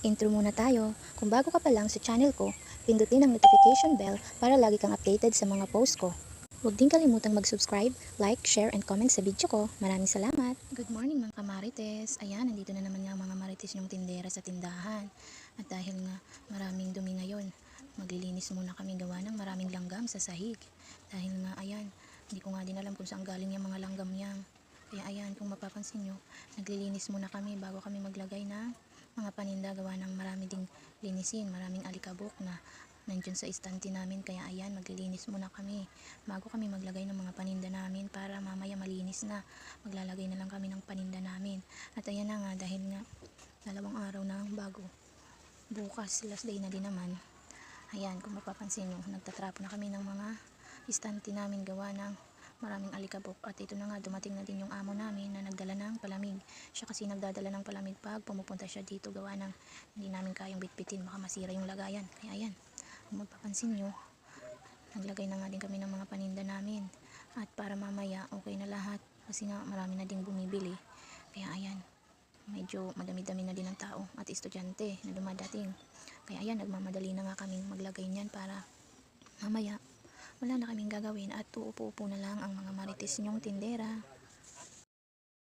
Intro muna tayo. Kung bago ka pa lang sa channel ko, pindutin ang notification bell para lagi kang updated sa mga post ko. Huwag din kalimutang mag-subscribe, like, share, and comment sa video ko. Maraming salamat! Good morning mga kamarites! Ayan, nandito na naman nga mga marites yung tindera sa tindahan. At dahil nga maraming dumi ngayon, maglilinis muna kami gawa ng maraming langgam sa sahig. Dahil nga ayan, hindi ko nga din alam kung saan galing yung mga langgam yan. Kaya ayan, kung mapapansin nyo, naglilinis muna kami bago kami maglagay ng mga paninda gawa ng marami ding linisin, maraming alikabok na nandyan sa istante namin. Kaya ayan, maglilinis muna kami bago kami maglagay ng mga paninda namin para mamaya malinis na, maglalagay na lang kami ng paninda namin. At ayan na nga, dahil nga 2 araw na bago bukas last day na din naman, ayan, kung mapapansin nyo, nagtatrapo na kami ng mga istante namin gawa ng maraming alikabok. At ito na nga, dumating na din yung amo namin na nagdala ng palamig. Siya kasi nagdadala ng palamig pag pumupunta siya dito gawa ng hindi namin kayang bitbitin, baka masira yung lagayan. Kaya ayan, kung mapapansin nyo, naglagay na nga din kami ng mga paninda namin. At para mamaya okay na lahat kasi nga marami na ding bumibili. Kaya ayan, medyo madami-dami na din ang tao at estudyante na dumadating. Kaya ayan, nagmamadali na nga kaming maglagay niyan para mamaya wala na kaming gagawin at uupo-upo na lang ang mga marites nyong tindera.